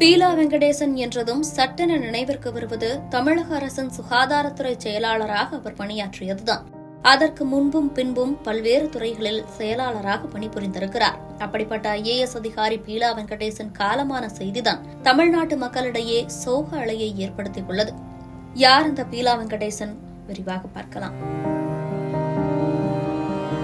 பீலா வெங்கடேசன் என்றதும் சட்டென நினைவிற்கு வருவது தமிழக அரசின் சுகாதாரத்துறை செயலாளராக அவர் பணியாற்றியதுதான். அதற்கு முன்பும் பின்பும் பல்வேறு துறைகளில் செயலாளராக பணிபுரிந்திருக்கிறார். அப்படிப்பட்ட IAS அதிகாரி பீலா வெங்கடேசன் காலமான செய்திதான் தமிழ்நாட்டு மக்களிடையே சோக அலையை ஏற்படுத்தியுள்ளது. யார் இந்த பீலா வெங்கடேசன்? விரிவாக பார்க்கலாம்.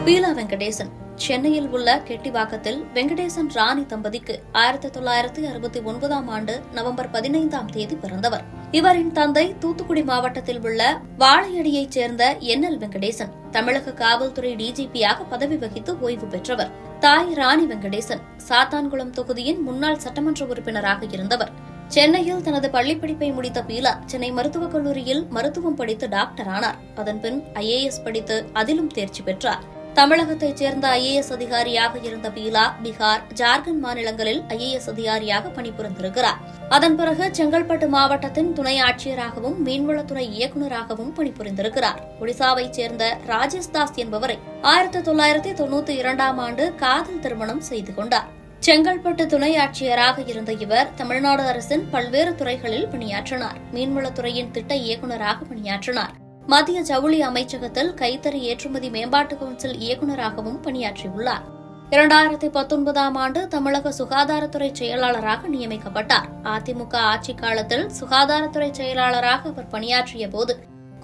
பீலா வெங்கடேசன் சென்னையில் உள்ள கெட்டிவாக்கத்தில் வெங்கடேசன் ராணி தம்பதிக்கு 1969 ஆண்டு நவம்பர் 15 பிறந்தவர். இவரின் தந்தை தூத்துக்குடி மாவட்டத்தில் உள்ள வாழையடியைச் சேர்ந்த NL வெங்கடேசன் தமிழக காவல்துறை DGP-யாக பதவி வகித்து ஓய்வு பெற்றவர். தாய் ராணி வெங்கடேசன் சாத்தான்குளம் தொகுதியின் முன்னாள் சட்டமன்ற உறுப்பினராக இருந்தவர். சென்னையில் தனது பள்ளிப்படிப்பை முடித்த பீலா சென்னை மருத்துவக் கல்லூரியில் மருத்துவம் படித்து டாக்டர் ஆனார். அதன்பின் IAS படித்து அதிலும் தேர்ச்சி பெற்றார். தமிழகத்தைச் சேர்ந்த IAS அதிகாரியாக இருந்த பீலா பீகார், ஜார்க்கண்ட் மாநிலங்களில் IAS அதிகாரியாக பணிபுரிந்திருக்கிறார். அதன் பிறகு செங்கல்பட்டு மாவட்டத்தின் துணை ஆட்சியராகவும் மீன்வளத்துறை இயக்குநராகவும் பணிபுரிந்திருக்கிறார். ஒடிசாவைச் சேர்ந்த ராஜேஷ் தாஸ் என்பவரை 1992 ஆண்டு காதல் திருமணம் செய்து கொண்டார். செங்கல்பட்டு துணை ஆட்சியராக இருந்த இவர் தமிழ்நாடு அரசின் பல்வேறு துறைகளில் பணியாற்றினார். மீன்வளத்துறையின் திட்ட இயக்குநராக பணியாற்றினார். மத்திய ஜவுளி அமைச்சகத்தில் கைத்தறி ஏற்றுமதி மேம்பாட்டு கவுன்சில் இயக்குநராகவும் பணியாற்றியுள்ளார். 2019 ஆண்டு தமிழக சுகாதாரத்துறை செயலாளராக நியமிக்கப்பட்டார். அதிமுக ஆட்சிக் காலத்தில் சுகாதாரத்துறை செயலாளராக அவர் பணியாற்றிய போது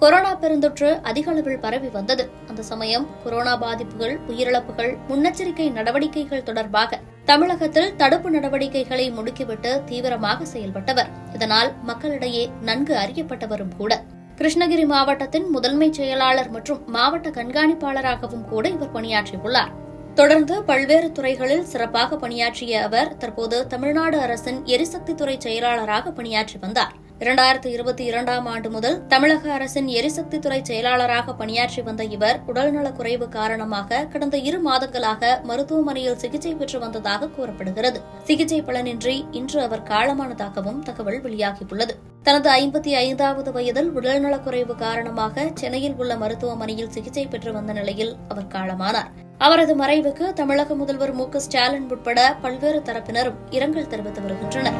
கொரோனா பெருந்தொற்று அதிக அளவில் பரவி வந்தது. அந்த சமயம் கொரோனா பாதிப்புகள், உயிரிழப்புகள், முன்னெச்சரிக்கை நடவடிக்கைகள் தொடர்பாக தமிழகத்தில் தடுப்பு நடவடிக்கைகளை முடுக்கிவிட்டு தீவிரமாக செயல்பட்டவர். இதனால் மக்களிடையே நன்கு அறியப்பட்டவரும் கூட. கிருஷ்ணகிரி மாவட்டத்தின் முதன்மை செயலாளர் மற்றும் மாவட்ட கண்காணிப்பாளராகவும் கூட இவர் பணியாற்றியுள்ளார். தொடர்ந்து பல்வேறு துறைகளில் சிறப்பாக பணியாற்றிய அவர் தற்போது தமிழ்நாடு அரசின் எரிசக்தித்துறை செயலாளராக பணியாற்றி வந்தார். 2022 ஆண்டு முதல் தமிழக அரசின் எரிசக்தித்துறை செயலாளராக பணியாற்றி வந்த இவர் உடல்நலக் குறைவு காரணமாக கடந்த 2 மாதங்களாக மருத்துவமனையில் சிகிச்சை பெற்று வந்ததாக கூறப்படுகிறது. சிகிச்சை பலனின்றி இன்று அவர் காலமானதாகவும் தகவல் வெளியாகியுள்ளது. தனது 55வது வயதில் உடல்நலக் குறைவு காரணமாக சென்னையில் உள்ள மருத்துவமனையில் சிகிச்சை பெற்று வந்த நிலையில் அவர் காலமானார். அவரது மறைவுக்கு தமிழக முதல்வர் MK ஸ்டாலின் உட்பட பல்வேறு தரப்பினரும் இரங்கல் தெரிவித்து வருகின்றனர்.